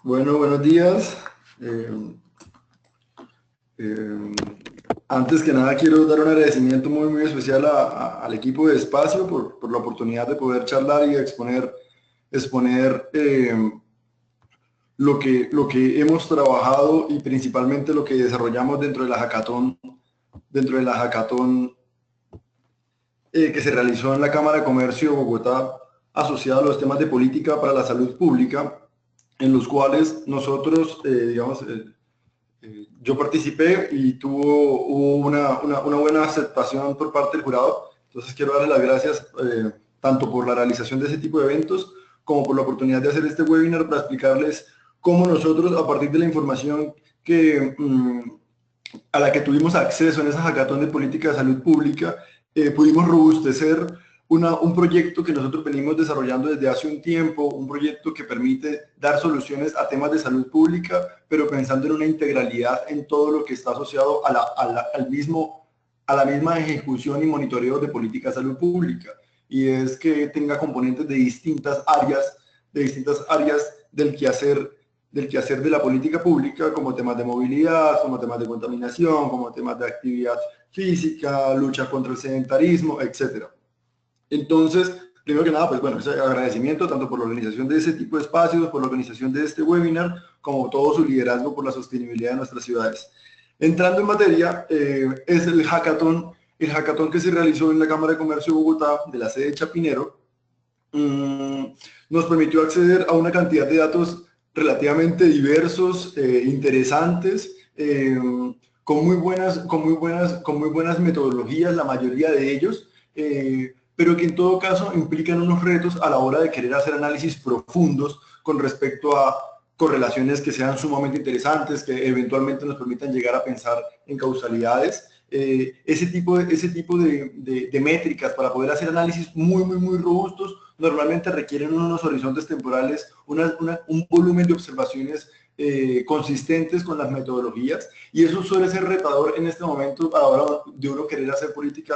Bueno, buenos días. Eh, eh, Antes que nada quiero dar un agradecimiento muy especial al equipo de Espacio por la oportunidad de poder charlar y exponer lo que hemos trabajado y principalmente lo que desarrollamos dentro de la hackathon que se realizó en la Cámara de Comercio de Bogotá asociada a los temas de política para la salud pública, en los cuales nosotros, yo participé y hubo una buena aceptación por parte del jurado. Entonces quiero darle las gracias tanto por la realización de ese tipo de eventos como por la oportunidad de hacer este webinar para explicarles cómo nosotros, a partir de la información a la que tuvimos acceso en esa hackathon de política de salud pública, pudimos robustecer un proyecto que nosotros venimos desarrollando desde hace un tiempo, un proyecto que permite dar soluciones a temas de salud pública, pero pensando en una integralidad en todo lo que está asociado a la misma ejecución y monitoreo de política de salud pública. Y es que tenga componentes de distintas áreas del quehacer de la política pública, como temas de movilidad, como temas de contaminación, como temas de actividad física, lucha contra el sedentarismo, etcétera. Entonces, primero que nada, pues bueno, ese agradecimiento tanto por la organización de ese tipo de espacios, por la organización de este webinar, como todo su liderazgo por la sostenibilidad de nuestras ciudades. Entrando en materia, es el hackathon que se realizó en la Cámara de Comercio de Bogotá, de la sede de Chapinero, nos permitió acceder a una cantidad de datos relativamente diversos, interesantes, con muy buenas metodologías, la mayoría de ellos, pero que en todo caso implican unos retos a la hora de querer hacer análisis profundos con respecto a correlaciones que sean sumamente interesantes, que eventualmente nos permitan llegar a pensar en causalidades. Ese tipo de métricas para poder hacer análisis muy robustos normalmente requieren unos horizontes temporales, un volumen de observaciones consistentes con las metodologías, y eso suele ser retador en este momento a la hora de uno querer hacer política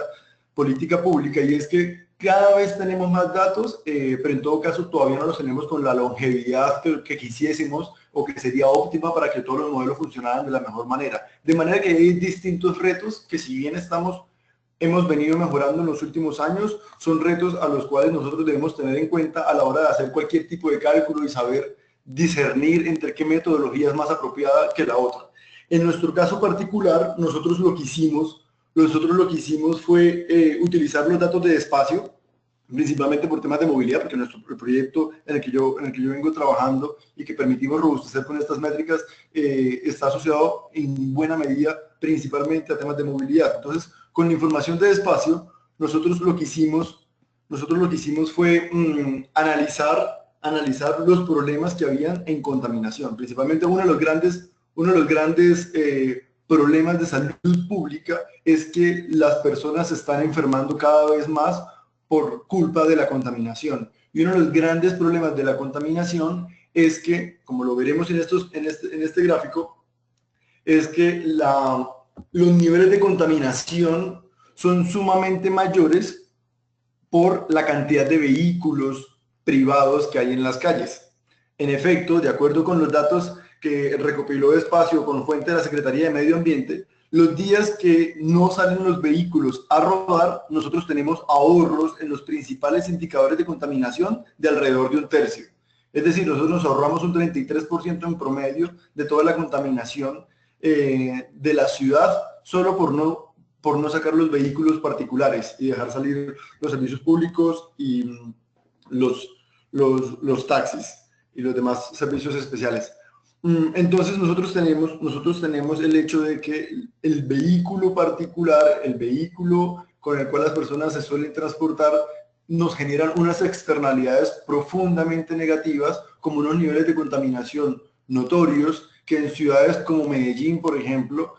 pública, y es que cada vez tenemos más datos, pero en todo caso todavía no los tenemos con la longevidad que quisiésemos o que sería óptima para que todos los modelos funcionaran de la mejor manera. De manera que hay distintos retos que, si bien hemos venido mejorando en los últimos años, son retos a los cuales nosotros debemos tener en cuenta a la hora de hacer cualquier tipo de cálculo y saber discernir entre qué metodología es más apropiada que la otra. En nuestro caso particular, nosotros lo que hicimos fue utilizar los datos de espacio, principalmente por temas de movilidad, porque el proyecto en el que yo vengo trabajando y que permitimos robustecer con estas métricas está asociado en buena medida principalmente a temas de movilidad. Entonces, con la información de espacio, nosotros lo que hicimos fue analizar los problemas que habían en contaminación. Principalmente uno de los grandes problemas de salud pública es que las personas se están enfermando cada vez más por culpa de la contaminación. Y uno de los grandes problemas de la contaminación es que, como lo veremos en este gráfico, es que los niveles de contaminación son sumamente mayores por la cantidad de vehículos privados que hay en las calles. En efecto, de acuerdo con los datos que recopiló Espacio con fuente de la Secretaría de Medio Ambiente, los días que no salen los vehículos a rodar, nosotros tenemos ahorros en los principales indicadores de contaminación de alrededor de un tercio. Es decir, nosotros nos ahorramos un 33% en promedio de toda la contaminación de la ciudad solo por no sacar los vehículos particulares y dejar salir los servicios públicos y los, los taxis y los demás servicios especiales. Entonces nosotros tenemos el hecho de que el vehículo particular, el vehículo con el cual las personas se suelen transportar, nos generan unas externalidades profundamente negativas, como unos niveles de contaminación notorios, que en ciudades como Medellín, por ejemplo,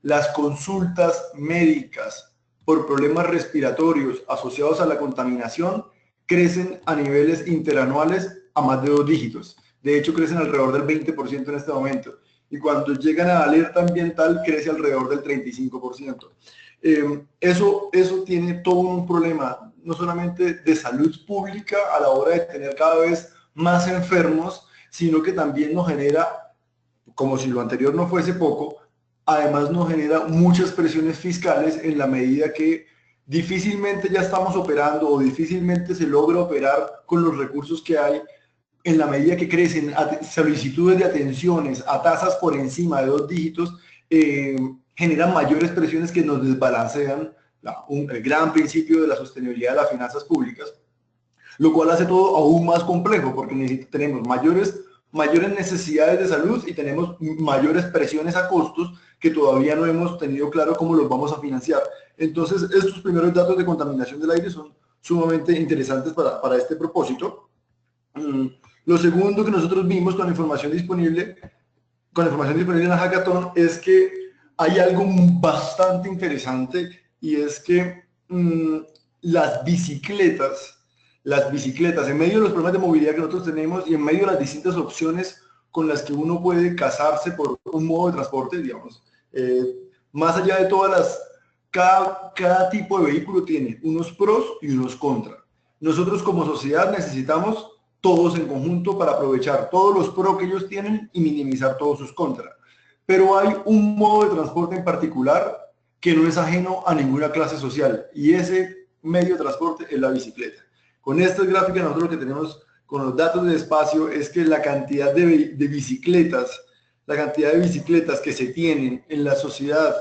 las consultas médicas por problemas respiratorios asociados a la contaminación crecen a niveles interanuales a más de 2 dígitos. De hecho, crecen alrededor del 20% en este momento. Y cuando llegan a la alerta ambiental, crece alrededor del 35%. Eso tiene todo un problema, no solamente de salud pública a la hora de tener cada vez más enfermos, sino que también nos genera, como si lo anterior no fuese poco, además nos genera muchas presiones fiscales en la medida que difícilmente ya estamos operando o difícilmente se logra operar con los recursos que hay en la medida que crecen solicitudes de atenciones a tasas por encima de 2 dígitos, generan mayores presiones que nos desbalancean el gran principio de la sostenibilidad de las finanzas públicas, lo cual hace todo aún más complejo porque tenemos mayores necesidades de salud y tenemos mayores presiones a costos que todavía no hemos tenido claro cómo los vamos a financiar. Entonces, estos primeros datos de contaminación del aire son sumamente interesantes para este propósito. Lo segundo que nosotros vimos con la información disponible en la Hackathon es que hay algo bastante interesante y es que las bicicletas, en medio de los problemas de movilidad que nosotros tenemos y en medio de las distintas opciones con las que uno puede casarse por un modo de transporte, digamos, más allá de cada tipo de vehículo tiene unos pros y unos contras. Nosotros como sociedad necesitamos todos en conjunto para aprovechar todos los pros que ellos tienen y minimizar todos sus contras. Pero hay un modo de transporte en particular que no es ajeno a ninguna clase social y ese medio de transporte es la bicicleta. Con estas gráficas nosotros lo que tenemos con los datos de espacio es que la cantidad de bicicletas que se tienen en la sociedad,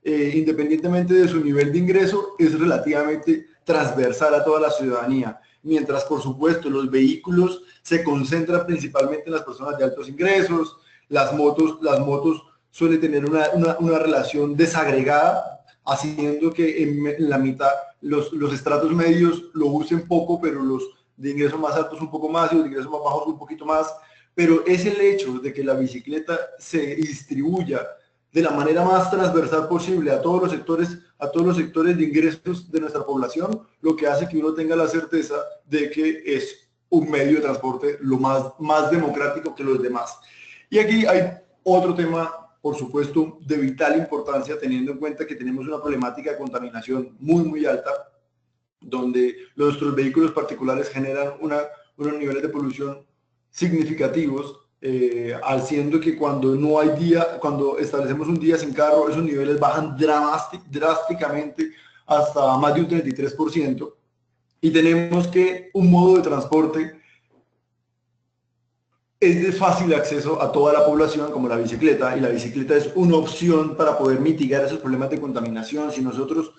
independientemente de su nivel de ingreso, es relativamente transversal a toda la ciudadanía. Mientras, por supuesto, los vehículos se concentran principalmente en las personas de altos ingresos, las motos suelen tener una relación desagregada, haciendo que en la mitad los estratos medios lo usen poco, pero los de ingresos más altos un poco más y los de ingresos más bajos un poquito más. Pero es el hecho de que la bicicleta se distribuya de la manera más transversal posible a todos los sectores de ingresos de nuestra población, lo que hace que uno tenga la certeza de que es un medio de transporte lo más democrático que los demás. Y aquí hay otro tema, por supuesto, de vital importancia, teniendo en cuenta que tenemos una problemática de contaminación muy, muy alta, donde nuestros vehículos particulares generan unos niveles de polución significativos, haciendo que cuando establecemos un día sin carro, esos niveles bajan drásticamente hasta más de un 33%, y tenemos que un modo de transporte es de fácil acceso a toda la población como la bicicleta, y la bicicleta es una opción para poder mitigar esos problemas de contaminación. Si nosotros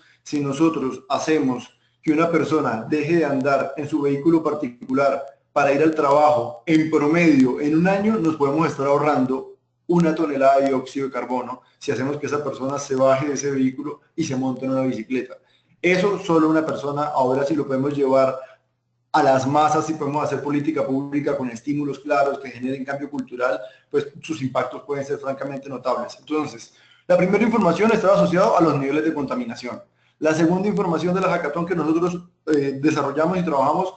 hacemos que una persona deje de andar en su vehículo particular para ir al trabajo, en promedio, en un año nos podemos estar ahorrando 1 tonelada de dióxido de carbono si hacemos que esa persona se baje de ese vehículo y se monte en una bicicleta. Eso solo una persona. Ahora sí lo podemos llevar a las masas y podemos hacer política pública con estímulos claros que generen cambio cultural, pues sus impactos pueden ser francamente notables. Entonces, la primera información estaba asociada a los niveles de contaminación. La segunda información de la Hackathon que nosotros desarrollamos y trabajamos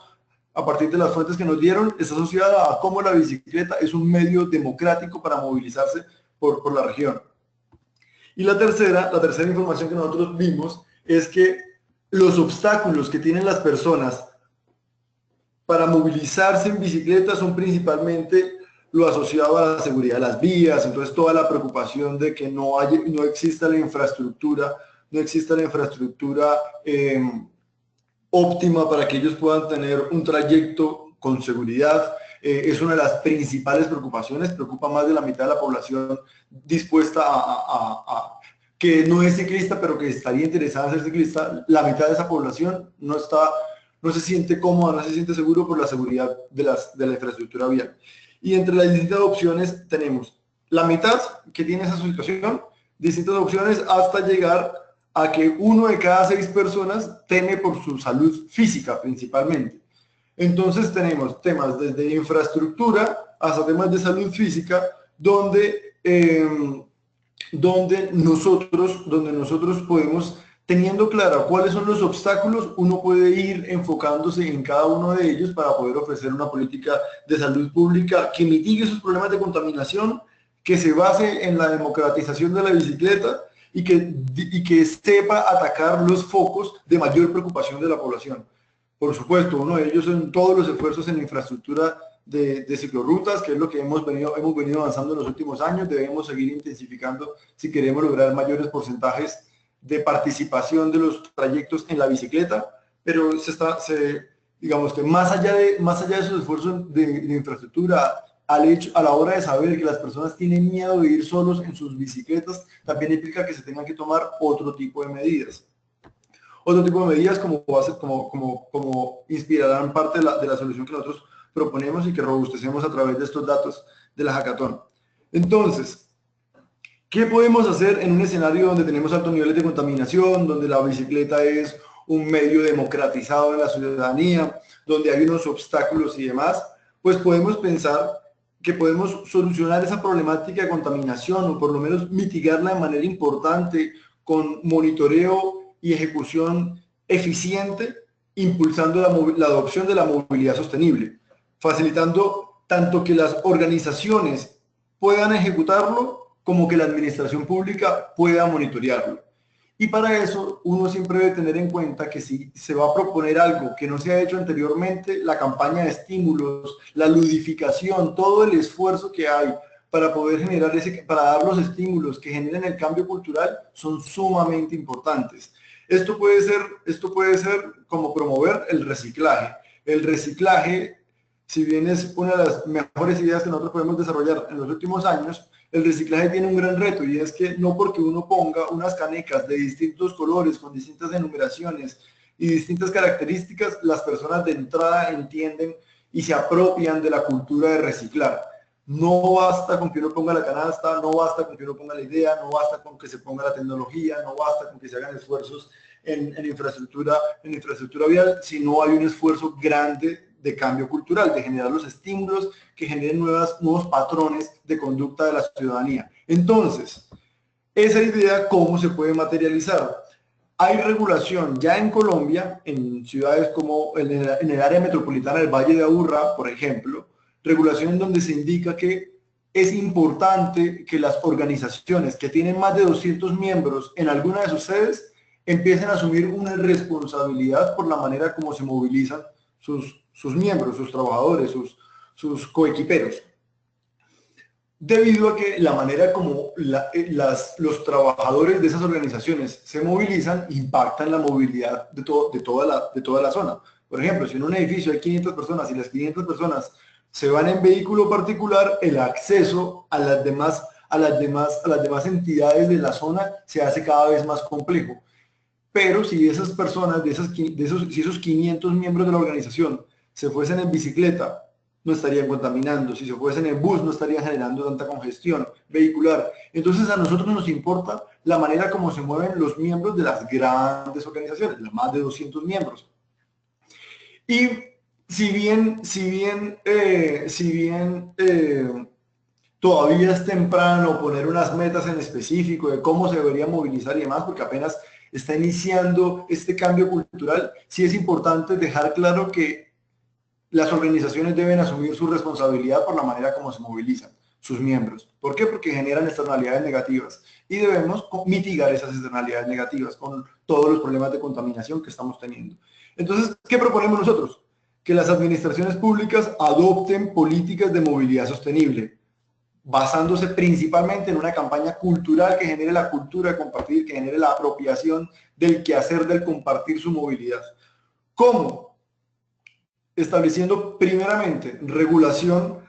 a partir de las fuentes que nos dieron está asociada a cómo la bicicleta es un medio democrático para movilizarse por la región. Y la tercera información que nosotros vimos es que los obstáculos que tienen las personas para movilizarse en bicicleta son principalmente lo asociado a la seguridad de las vías. Entonces toda la preocupación de que no exista la infraestructura, óptima para que ellos puedan tener un trayecto con seguridad, es una de las principales preocupaciones. Preocupa más de la mitad de la población dispuesta que no es ciclista, pero que estaría interesada en ser ciclista. La mitad de esa población no se siente cómoda, no se siente seguro por la seguridad de la infraestructura vial. Y entre las distintas opciones tenemos la mitad que tiene esa situación, distintas opciones hasta llegar a que 1 de cada 6 personas teme por su salud física principalmente. Entonces tenemos temas desde infraestructura hasta temas de salud física, donde nosotros podemos, teniendo claro cuáles son los obstáculos, uno puede ir enfocándose en cada uno de ellos para poder ofrecer una política de salud pública que mitigue esos problemas de contaminación, que se base en la democratización de la bicicleta y que sepa atacar los focos de mayor preocupación de la población. Por supuesto, uno de ellos son todos los esfuerzos en infraestructura de ciclorrutas, que es lo que hemos venido avanzando en los últimos años. Debemos seguir intensificando si queremos lograr mayores porcentajes de participación de los trayectos en la bicicleta, pero digamos que más allá de esos esfuerzos de infraestructura, a la hora de saber que las personas tienen miedo de ir solos en sus bicicletas, también implica que se tengan que tomar otro tipo de medidas. Otro tipo de medidas como inspirarán parte de la solución que nosotros proponemos y que robustecemos a través de estos datos de la hackathon. Entonces, ¿qué podemos hacer en un escenario donde tenemos altos niveles de contaminación, donde la bicicleta es un medio democratizado en la ciudadanía, donde hay unos obstáculos y demás? Pues podemos pensar que podemos solucionar esa problemática de contaminación o por lo menos mitigarla de manera importante con monitoreo y ejecución eficiente, impulsando la adopción de la movilidad sostenible, facilitando tanto que las organizaciones puedan ejecutarlo como que la administración pública pueda monitorearlo. Y para eso uno siempre debe tener en cuenta que si se va a proponer algo que no se ha hecho anteriormente, la campaña de estímulos, la ludificación, todo el esfuerzo que hay para poder generar para dar los estímulos que generen el cambio cultural son sumamente importantes. Esto puede ser como promover el reciclaje. El reciclaje, si bien es una de las mejores ideas que nosotros podemos desarrollar en los últimos años, el reciclaje tiene un gran reto, y es que no porque uno ponga unas canecas de distintos colores, con distintas enumeraciones y distintas características, las personas de entrada entienden y se apropian de la cultura de reciclar. No basta con que uno ponga la canasta, no basta con que uno ponga la idea, no basta con que se ponga la tecnología, no basta con que se hagan esfuerzos en infraestructura vial, si no hay un esfuerzo grande de cambio cultural, de generar los estímulos que generen nuevos patrones de conducta de la ciudadanía. Entonces, esa idea, ¿cómo se puede materializar? Hay regulación ya en Colombia, en ciudades como en el área metropolitana del Valle de Aburrá, por ejemplo, regulación en donde se indica que es importante que las organizaciones que tienen más de 200 miembros en alguna de sus sedes empiecen a asumir una responsabilidad por la manera como se movilizan sus miembros, sus trabajadores, sus coequiperos. Debido a que la manera como los trabajadores de esas organizaciones se movilizan impacta en la movilidad de toda la zona. Por ejemplo, si en un edificio hay 500 personas y las 500 personas se van en vehículo particular, el acceso a las demás entidades de la zona se hace cada vez más complejo. Pero si esas personas, si esos 500 miembros de la organización se fuesen en bicicleta, no estarían contaminando. Si se fuesen en bus, no estarían generando tanta congestión vehicular. Entonces a nosotros nos importa la manera como se mueven los miembros de las grandes organizaciones, las más de 200 miembros. Y si bien todavía es temprano poner unas metas en específico de cómo se debería movilizar y demás, porque apenas está iniciando este cambio cultural, sí es importante dejar claro que las organizaciones deben asumir su responsabilidad por la manera como se movilizan sus miembros. ¿Por qué? Porque generan externalidades negativas y debemos mitigar esas externalidades negativas con todos los problemas de contaminación que estamos teniendo. Entonces, ¿qué proponemos nosotros? Que las administraciones públicas adopten políticas de movilidad sostenible, basándose principalmente en una campaña cultural que genere la cultura de compartir, que genere la apropiación del quehacer del compartir su movilidad. ¿Cómo? Estableciendo primeramente regulación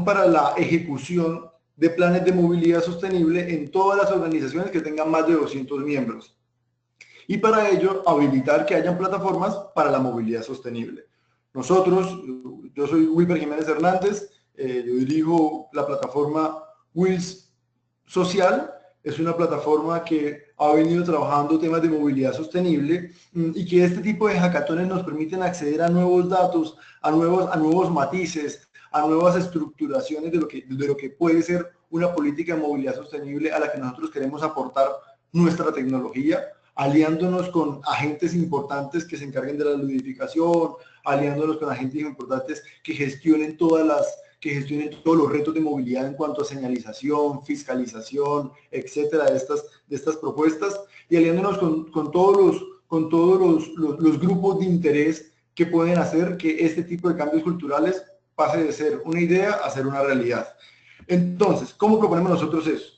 para la ejecución de planes de movilidad sostenible en todas las organizaciones que tengan más de 200 miembros. Y para ello, habilitar que hayan plataformas para la movilidad sostenible. Nosotros, yo soy Wilber Jiménez Hernández, yo dirijo la plataforma Wheels Social. Es una plataforma que ha venido trabajando temas de movilidad sostenible y que este tipo de hackatones nos permiten acceder a nuevos datos, a nuevos matices, a nuevas estructuraciones de lo que puede ser una política de movilidad sostenible a la que nosotros queremos aportar nuestra tecnología, aliándonos con agentes importantes que se encarguen de la ludificación, aliándonos con agentes importantes que gestionen todos los retos de movilidad en cuanto a señalización, fiscalización, etcétera, de estas propuestas, y aliándonos con todos los grupos de interés que pueden hacer que este tipo de cambios culturales pase de ser una idea a ser una realidad. Entonces, ¿cómo proponemos nosotros eso?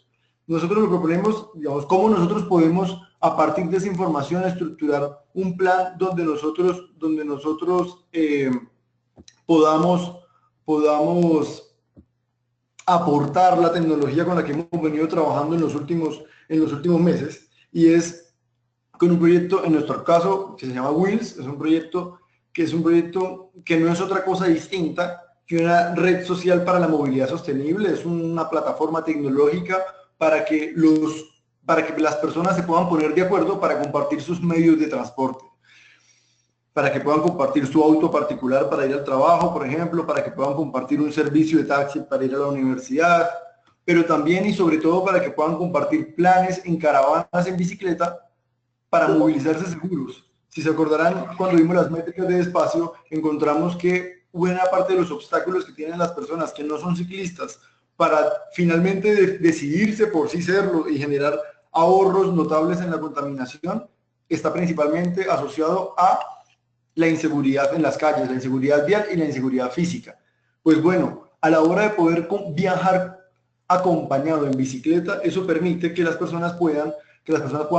Nosotros lo proponemos, digamos, cómo nosotros podemos, a partir de esa información, estructurar un plan donde nosotros podamos aportar la tecnología con la que hemos venido trabajando en los últimos meses, y es con un proyecto, en nuestro caso, que se llama Wheels. Es un proyecto que no es otra cosa distinta que una red social para la movilidad sostenible. Es una plataforma tecnológica para que las personas se puedan poner de acuerdo para compartir sus medios de transporte, para que puedan compartir su auto particular para ir al trabajo, por ejemplo, para que puedan compartir un servicio de taxi para ir a la universidad, pero también y sobre todo para que puedan compartir planes en caravanas en bicicleta para movilizarse seguros. Si se acordarán, cuando vimos las métricas de espacio, encontramos que buena parte de los obstáculos que tienen las personas que no son ciclistas para finalmente decidirse por sí serlo y generar ahorros notables en la contaminación está principalmente asociado a la inseguridad en las calles, la inseguridad vial y la inseguridad física. Pues bueno, a la hora de poder viajar acompañado en bicicleta, eso permite que las personas puedan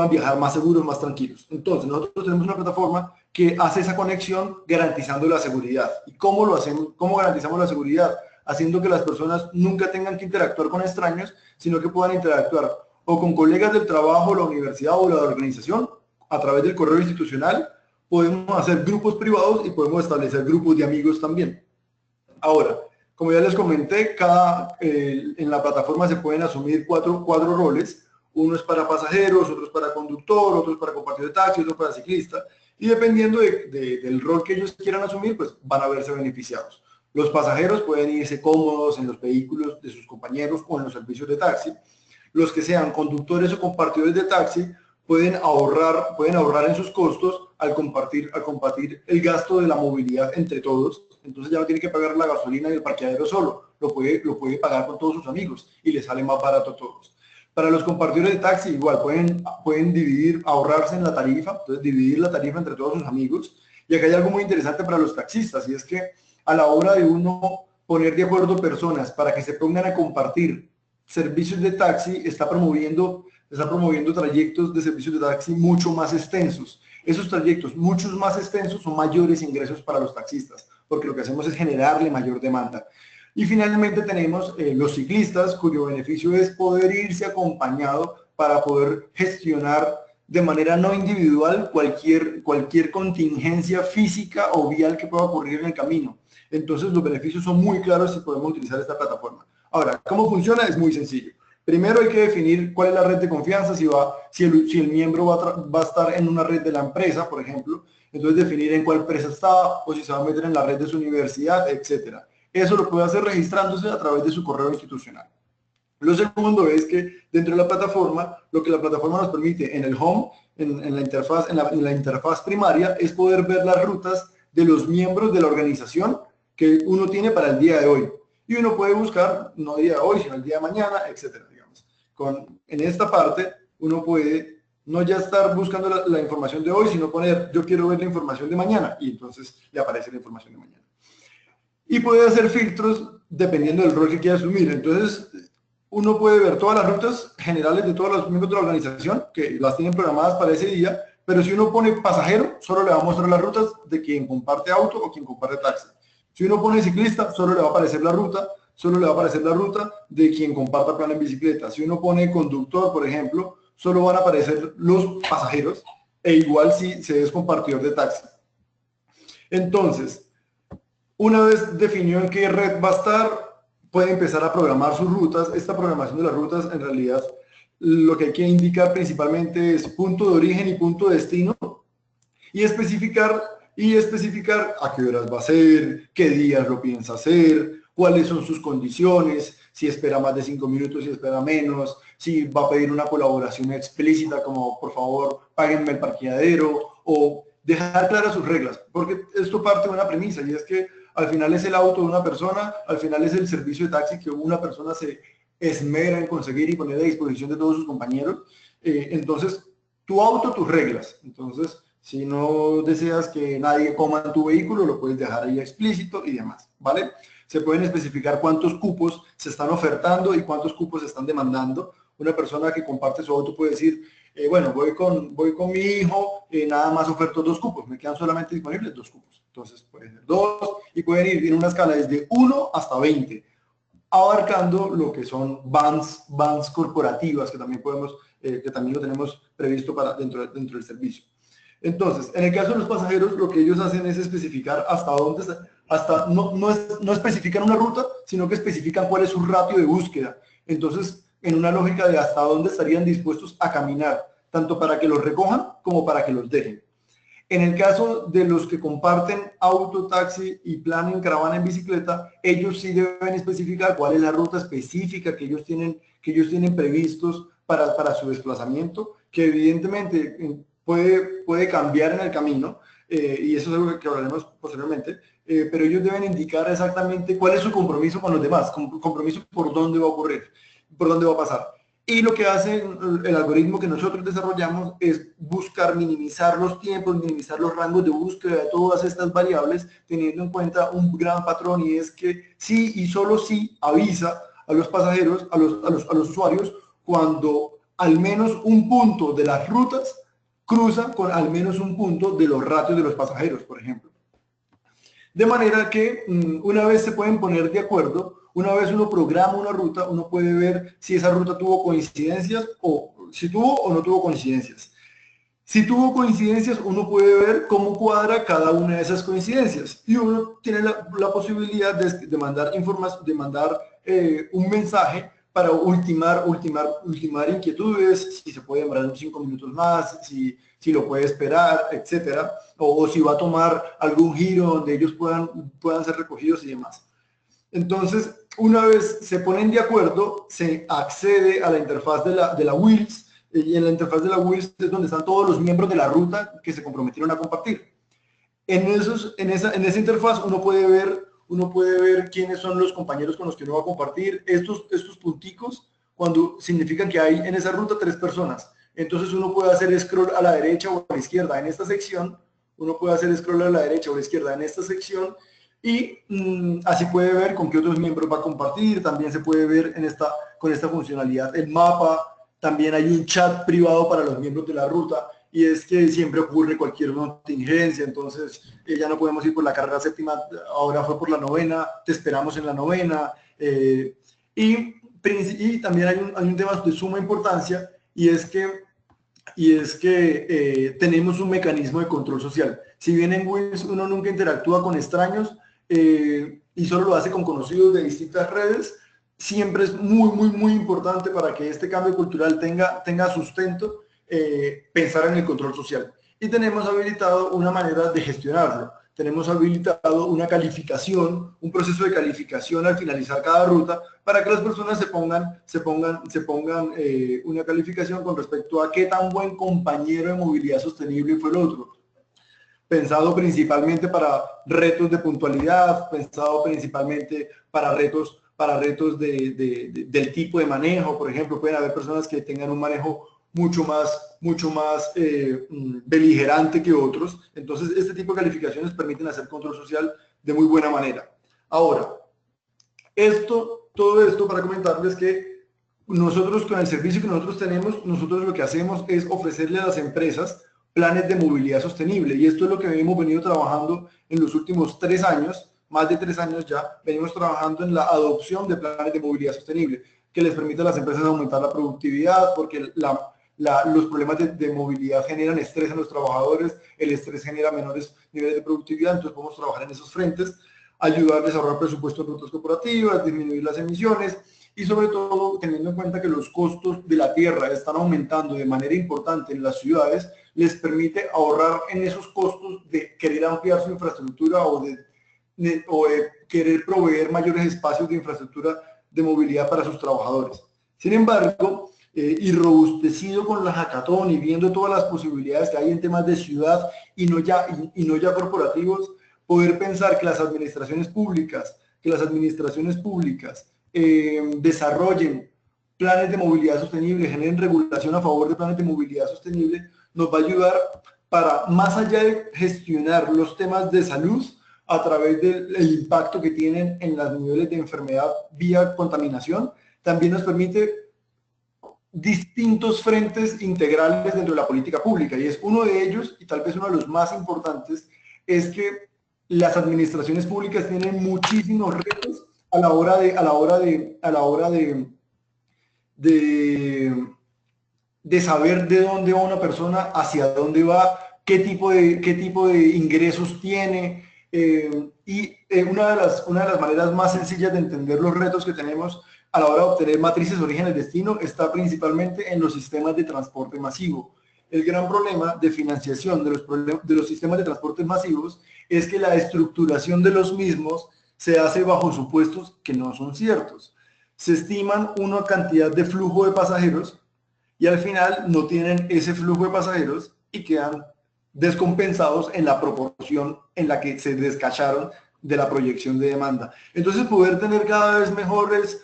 viajar más seguros, más tranquilos. Entonces, nosotros tenemos una plataforma que hace esa conexión garantizando la seguridad. ¿Y cómo lo hacemos? ¿Cómo garantizamos la seguridad? Haciendo que las personas nunca tengan que interactuar con extraños, sino que puedan interactuar o con colegas del trabajo, la universidad o la organización a través del correo institucional. Podemos hacer grupos privados y podemos establecer grupos de amigos también. Ahora, como ya les comenté, en la plataforma se pueden asumir cuatro roles. Uno es para pasajeros, otro es para conductor, otro es para compartir de taxi, otro para ciclista. Y dependiendo del rol que ellos quieran asumir, pues van a verse beneficiados. Los pasajeros pueden irse cómodos en los vehículos de sus compañeros o en los servicios de taxi. Los que sean conductores o compartidores de taxi pueden ahorrar en sus costos al compartir el gasto de la movilidad entre todos. Entonces ya no tiene que pagar la gasolina y el parqueadero solo, lo puede pagar con todos sus amigos y le sale más barato a todos. Para los compartidores de taxi igual pueden ahorrarse en la tarifa, entonces dividir la tarifa entre todos sus amigos. Y acá hay algo muy interesante para los taxistas, y es que a la hora de uno poner de acuerdo personas para que se pongan a compartir servicios de taxi, está promoviendo trayectos de servicios de taxi mucho más extensos. Esos trayectos muchos más extensos son mayores ingresos para los taxistas, porque lo que hacemos es generarle mayor demanda. Y finalmente tenemos los ciclistas, cuyo beneficio es poder irse acompañado para poder gestionar de manera no individual cualquier contingencia física o vial que pueda ocurrir en el camino. Entonces los beneficios son muy claros si podemos utilizar esta plataforma. Ahora, ¿cómo funciona? Es muy sencillo. Primero hay que definir cuál es la red de confianza, si el miembro va a estar en una red de la empresa, por ejemplo. Entonces definir en cuál empresa está, o si se va a meter en la red de su universidad, etcétera. Eso lo puede hacer registrándose a través de su correo institucional. Lo segundo es que dentro de la plataforma, lo que la plataforma nos permite en el home, en la interfaz primaria, es poder ver las rutas de los miembros de la organización que uno tiene para el día de hoy. Y uno puede buscar, no el día de hoy, sino el día de mañana, etcétera, digamos. En esta parte, uno puede no ya estar buscando la información de hoy, sino poner, yo quiero ver la información de mañana, y entonces le aparece la información de mañana. Y puede hacer filtros dependiendo del rol que quiera asumir. Entonces, uno puede ver todas las rutas generales de todos los miembros de la organización, que las tienen programadas para ese día, pero si uno pone pasajero, solo le va a mostrar las rutas de quien comparte auto o quien comparte taxi. Si uno pone ciclista, solo le va a aparecer la ruta de quien comparta plan en bicicleta. Si uno pone conductor, por ejemplo, solo van a aparecer los pasajeros, e igual si se es compartidor de taxi. Entonces, una vez definido en qué red va a estar, puede empezar a programar sus rutas. Esta programación de las rutas, en realidad, lo que hay que indicar principalmente es punto de origen y punto de destino, y especificar a qué horas va a ser, qué días lo piensa hacer, cuáles son sus condiciones, si espera más de 5 minutos, si espera menos, si va a pedir una colaboración explícita como por favor páguenme el parqueadero, o dejar claras sus reglas, porque esto parte de una premisa, y es que al final es el auto de una persona, al final es el servicio de taxi que una persona se esmera en conseguir y poner a disposición de todos sus compañeros. Entonces, tu auto, tus reglas. Entonces, si no deseas que nadie coma en tu vehículo, lo puedes dejar ahí explícito y demás, ¿vale? se pueden especificar cuántos cupos se están ofertando y cuántos cupos se están demandando. Una persona que comparte su auto puede decir, bueno, voy con mi hijo, nada más oferto 2 cupos, me quedan solamente disponibles 2 cupos. Entonces pueden ser 2 y pueden ir en una escala desde 1 hasta 20, abarcando lo que son vans corporativas, que también que también lo tenemos previsto dentro del servicio. Entonces, en el caso de los pasajeros, lo que ellos hacen es especificar hasta dónde, no especifican una ruta, sino que especifican cuál es su ratio de búsqueda. Entonces, en una lógica de hasta dónde estarían dispuestos a caminar, tanto para que los recojan como para que los dejen. En el caso de los que comparten auto, taxi y plan en caravana en bicicleta, ellos sí deben especificar cuál es la ruta específica que ellos tienen previstos para su desplazamiento, que evidentemente puede cambiar en el camino, y eso es algo que hablaremos posteriormente, pero ellos deben indicar exactamente cuál es su compromiso con los demás, compromiso por dónde va a ocurrir, por dónde va a pasar. Y lo que hace el algoritmo que nosotros desarrollamos es buscar minimizar los tiempos, minimizar los rangos de búsqueda de todas estas variables, teniendo en cuenta un gran patrón, y es que sí y solo sí avisa a los pasajeros, a los usuarios, cuando al menos un punto de las rutas cruza con al menos un punto de los ratios de los pasajeros, por ejemplo. De manera que una vez se pueden poner de acuerdo, una vez uno programa una ruta, uno puede ver si esa ruta tuvo coincidencias o si tuvo o no tuvo coincidencias. Si tuvo coincidencias, uno puede ver cómo cuadra cada una de esas coincidencias y uno tiene la posibilidad de mandar información, de mandar un mensaje para ultimar inquietudes, si se puede demorar unos 5 minutos más, si lo puede esperar, etcétera, o si va a tomar algún giro donde ellos puedan ser recogidos y demás. Entonces, una vez se ponen de acuerdo, se accede a la interfaz de la Wheels, y en la interfaz de la Wheels es donde están todos los miembros de la ruta que se comprometieron a compartir. En esa interfaz uno puede ver quiénes son los compañeros con los que uno va a compartir. Estos punticos cuando significan que hay en esa ruta 3 personas. Entonces uno puede hacer scroll a la derecha o a la izquierda en esta sección, uno puede hacer scroll a la derecha o a la izquierda en esta sección, y así puede ver con qué otros miembros va a compartir. También se puede ver con esta funcionalidad el mapa. También hay un chat privado para los miembros de la ruta, y es que siempre ocurre cualquier contingencia, entonces ya no podemos ir por la carrera séptima, ahora fue por la novena, te esperamos en la novena, y también hay un tema de suma importancia, y es que tenemos un mecanismo de control social. Si bien en Wheels uno nunca interactúa con extraños, y solo lo hace con conocidos de distintas redes, siempre es muy importante para que este cambio cultural tenga sustento, pensar en el control social. Y tenemos habilitado una manera de gestionarlo. Tenemos habilitado una calificación, un proceso de calificación al finalizar cada ruta, para que las personas se pongan una calificación con respecto a qué tan buen compañero de movilidad sostenible fue el otro. Pensado principalmente para retos de puntualidad, pensado principalmente para retos del tipo de manejo. Por ejemplo, pueden haber personas que tengan un manejo mucho más beligerante que otros. Entonces, este tipo de calificaciones permiten hacer control social de muy buena manera. Ahora, todo esto para comentarles que nosotros, con el servicio que nosotros tenemos, nosotros lo que hacemos es ofrecerle a las empresas planes de movilidad sostenible, y esto es lo que hemos venido trabajando en los últimos 3 años, más de 3 años ya, venimos trabajando en la adopción de planes de movilidad sostenible, que les permite a las empresas aumentar la productividad, porque los problemas de movilidad generan estrés en los trabajadores, el estrés genera menores niveles de productividad, entonces podemos trabajar en esos frentes, ayudarles a ahorrar presupuesto en rutas corporativas, disminuir las emisiones, y sobre todo teniendo en cuenta que los costos de la tierra están aumentando de manera importante en las ciudades, les permite ahorrar en esos costos de querer ampliar su infraestructura o de querer proveer mayores espacios de infraestructura de movilidad para sus trabajadores. Sin embargo, y robustecido con la hackathon y viendo todas las posibilidades que hay en temas de ciudad y no ya corporativos, poder pensar que las administraciones públicas desarrollen planes de movilidad sostenible, generen regulación a favor de planes de movilidad sostenible, nos va a ayudar para, más allá de gestionar los temas de salud, a través del impacto que tienen en los niveles de enfermedad vía contaminación, también nos permite distintos frentes integrales dentro de la política pública, y es uno de ellos, y tal vez uno de los más importantes, es que las administraciones públicas tienen muchísimos retos a la hora de saber de dónde va una persona, hacia dónde va, qué tipo de ingresos tiene, una de las maneras más sencillas de entender los retos que tenemos a la hora de obtener matrices origen-destino está principalmente en los sistemas de transporte masivo. El gran problema de financiación de los sistemas de transporte masivos es que la estructuración de los mismos se hace bajo supuestos que no son ciertos. Se estiman una cantidad de flujo de pasajeros y al final no tienen ese flujo de pasajeros y quedan descompensados en la proporción en la que se descacharon de la proyección de demanda. Entonces, poder tener cada vez mejores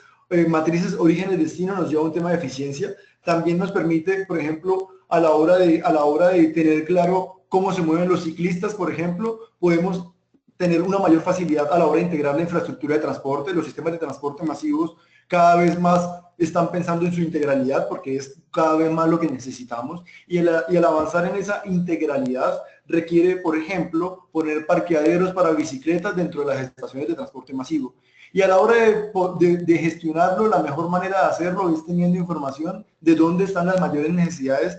matrices orígenes-destino nos lleva a un tema de eficiencia. También nos permite, por ejemplo, a la hora de tener claro cómo se mueven los ciclistas, por ejemplo, podemos tener una mayor facilidad a la hora de integrar la infraestructura de transporte. Los sistemas de transporte masivos cada vez más están pensando en su integralidad porque es cada vez más lo que necesitamos, y el avanzar en esa integralidad requiere, por ejemplo, poner parqueaderos para bicicletas dentro de las estaciones de transporte masivo. Y a la hora de gestionarlo, la mejor manera de hacerlo es teniendo información de dónde están las mayores necesidades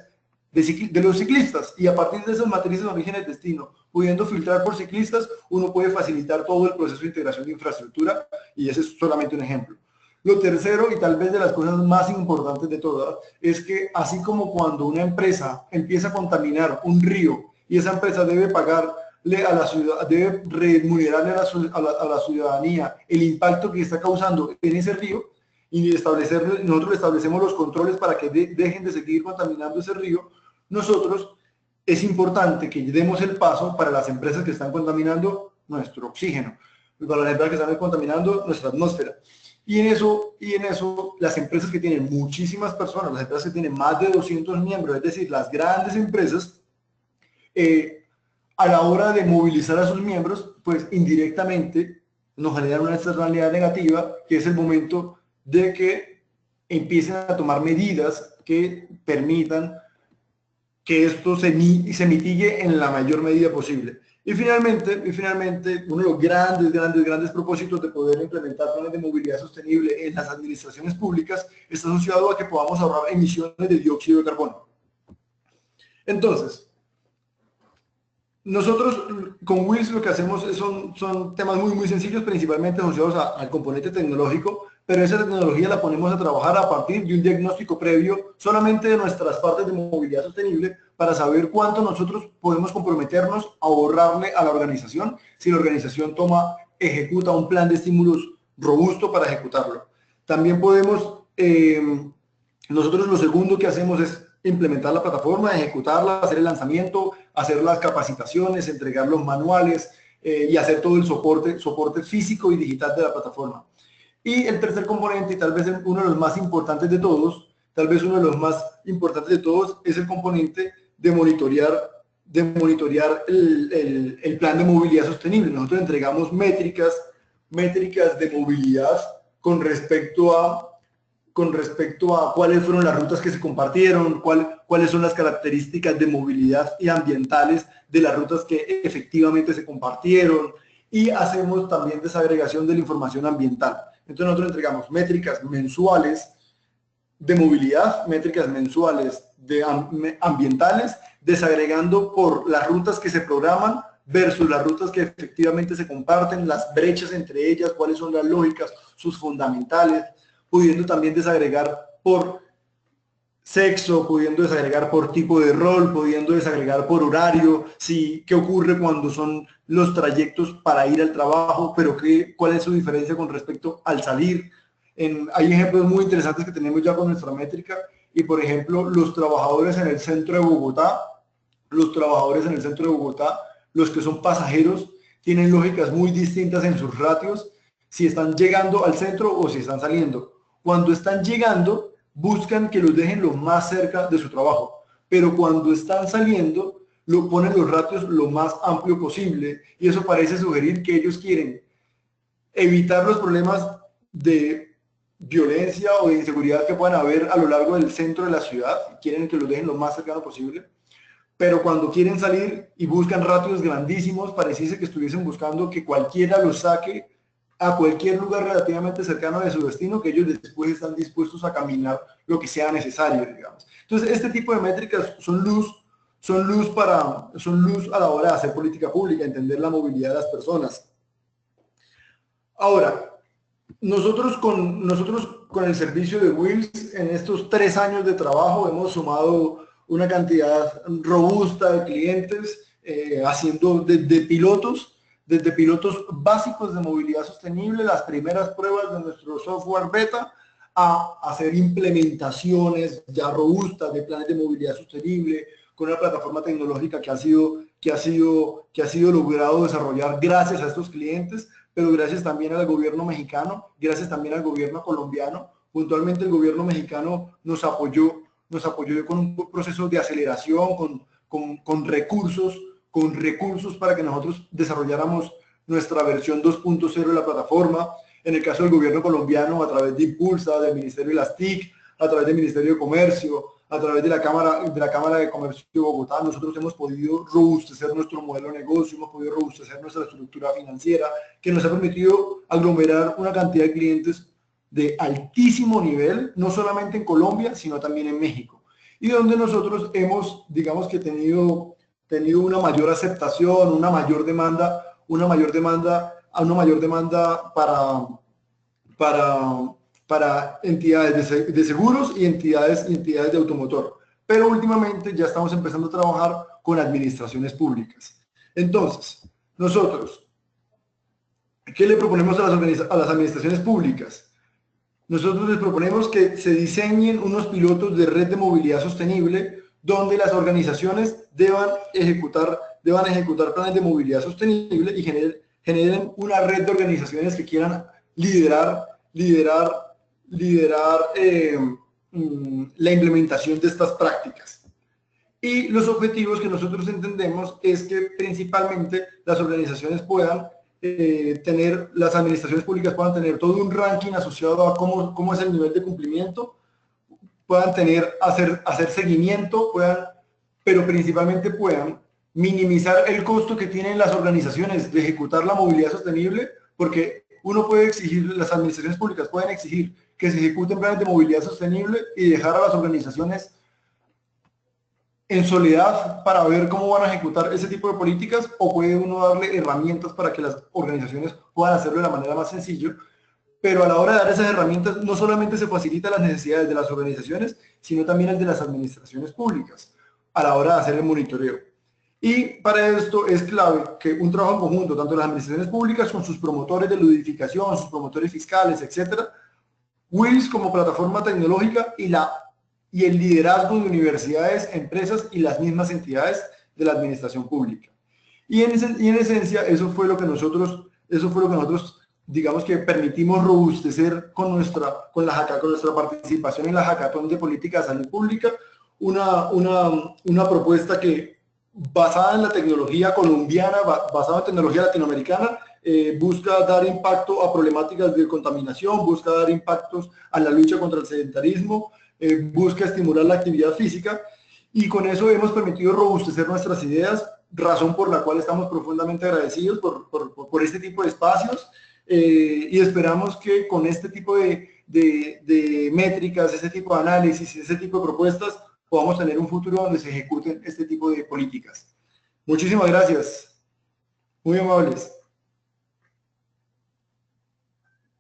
de los ciclistas, y a partir de esas matrices de origen destino, pudiendo filtrar por ciclistas, uno puede facilitar todo el proceso de integración de infraestructura, y ese es solamente un ejemplo. Lo tercero, y tal vez de las cosas más importantes de todas, es que así como cuando una empresa empieza a contaminar un río y esa empresa debe pagarle a la ciudad, debe remunerarle a la ciudadanía el impacto que está causando en ese río, y nosotros establecemos los controles para que dejen de seguir contaminando ese río, nosotros es importante que demos el paso para las empresas que están contaminando nuestro oxígeno, para las empresas que están contaminando nuestra atmósfera. Y en eso, las empresas que tienen muchísimas personas, las empresas que tienen más de 200 miembros, es decir, las grandes empresas, a la hora de movilizar a sus miembros, pues indirectamente nos generan una externalidad negativa, que es el momento de que empiecen a tomar medidas que permitan que esto se mitigue en la mayor medida posible. Y finalmente, uno de los grandes propósitos de poder implementar planes de movilidad sostenible en las administraciones públicas está asociado a que podamos ahorrar emisiones de dióxido de carbono. Entonces, nosotros con WILS lo que hacemos son temas muy sencillos, principalmente asociados al componente tecnológico, pero esa tecnología la ponemos a trabajar a partir de un diagnóstico previo solamente de nuestras partes de movilidad sostenible, para saber cuánto nosotros podemos comprometernos a ahorrarle a la organización si la organización ejecuta un plan de estímulos robusto para ejecutarlo. También podemos, nosotros lo segundo que hacemos es implementar la plataforma, ejecutarla, hacer el lanzamiento, hacer las capacitaciones, entregar los manuales y hacer todo el soporte físico y digital de la plataforma. Y el tercer componente, y tal vez uno de los más importantes de todos, es el componente de monitorear el plan de movilidad sostenible. Nosotros entregamos métricas de movilidad con respecto a cuáles fueron las rutas que se compartieron, cuáles son las características de movilidad y ambientales de las rutas que efectivamente se compartieron, y hacemos también desagregación de la información ambiental. Entonces nosotros entregamos métricas mensuales de movilidad, métricas mensuales ambientales, desagregando por las rutas que se programan versus las rutas que efectivamente se comparten, las brechas entre ellas, cuáles son las lógicas, sus fundamentales, pudiendo también desagregar por sexo, pudiendo desagregar por tipo de rol, pudiendo desagregar por horario, qué ocurre cuando son los trayectos para ir al trabajo, pero cuál es su diferencia con respecto al salir. Hay ejemplos muy interesantes que tenemos ya con nuestra métrica, y por ejemplo, los trabajadores en el centro de Bogotá, los que son pasajeros, tienen lógicas muy distintas en sus ratios, si están llegando al centro o si están saliendo. Cuando están llegando, buscan que los dejen lo más cerca de su trabajo, pero cuando están saliendo, ponen los ratios lo más amplio posible, y eso parece sugerir que ellos quieren evitar los problemas de violencia o de inseguridad que puedan haber a lo largo del centro de la ciudad, quieren que los dejen lo más cercano posible, pero cuando quieren salir y buscan ratios grandísimos, pareciese que estuviesen buscando que cualquiera los saque a cualquier lugar relativamente cercano de su destino, que ellos después están dispuestos a caminar lo que sea necesario, digamos. Entonces, este tipo de métricas son luz a la hora de hacer política pública, entender la movilidad de las personas. Ahora, nosotros con el servicio de Wheels, en estos 3 años de trabajo, hemos sumado una cantidad robusta de clientes, haciendo desde pilotos básicos de movilidad sostenible, las primeras pruebas de nuestro software beta, a hacer implementaciones ya robustas de planes de movilidad sostenible, con una plataforma tecnológica que ha sido logrado desarrollar gracias a estos clientes, pero gracias también al gobierno mexicano, gracias también al gobierno colombiano. Puntualmente el gobierno mexicano nos apoyó con un proceso de aceleración, con recursos para que nosotros desarrolláramos nuestra versión 2.0 de la plataforma. En el caso del gobierno colombiano, a través de Impulsa, del Ministerio de las TIC, a través del Ministerio de Comercio, a través de la Cámara de Comercio de Bogotá, nosotros hemos podido robustecer nuestro modelo de negocio, hemos podido robustecer nuestra estructura financiera, que nos ha permitido aglomerar una cantidad de clientes de altísimo nivel, no solamente en Colombia, sino también en México. Y donde nosotros hemos, digamos que tenido una mayor aceptación, una mayor demanda para entidades de seguros y entidades de automotor. Pero últimamente ya estamos empezando a trabajar con administraciones públicas. Entonces, nosotros, ¿qué le proponemos a las administraciones públicas? Nosotros les proponemos que se diseñen unos pilotos de red de movilidad sostenible donde las organizaciones deban ejecutar planes de movilidad sostenible y generen una red de organizaciones que quieran liderar la implementación de estas prácticas. Y los objetivos que nosotros entendemos es que principalmente las organizaciones las administraciones públicas puedan tener todo un ranking asociado a cómo es el nivel de cumplimiento, puedan hacer seguimiento, pero principalmente puedan minimizar el costo que tienen las organizaciones de ejecutar la movilidad sostenible, porque las administraciones públicas pueden exigir que se ejecuten planes de movilidad sostenible y dejar a las organizaciones en soledad para ver cómo van a ejecutar ese tipo de políticas, o puede uno darle herramientas para que las organizaciones puedan hacerlo de la manera más sencilla. Pero a la hora de dar esas herramientas, no solamente se facilita las necesidades de las organizaciones, sino también las de las administraciones públicas a la hora de hacer el monitoreo. Y para esto es clave que un trabajo en conjunto, tanto las administraciones públicas con sus promotores de ludificación, sus promotores fiscales, etcétera, Wheels como plataforma tecnológica y el liderazgo de universidades, empresas y las mismas entidades de la administración pública. Y en esencia, eso fue lo que nosotros, digamos que permitimos robustecer con nuestra participación en la Hackathon de Política de Salud Pública, una propuesta que, basada en la tecnología colombiana, basada en tecnología latinoamericana, busca dar impacto a problemáticas de contaminación, busca dar impactos a la lucha contra el sedentarismo, busca estimular la actividad física, y con eso hemos permitido robustecer nuestras ideas, razón por la cual estamos profundamente agradecidos por este tipo de espacios, y esperamos que con este tipo de métricas, este tipo de análisis, este tipo de propuestas, podamos tener un futuro donde se ejecuten este tipo de políticas. Muchísimas gracias. Muy amables.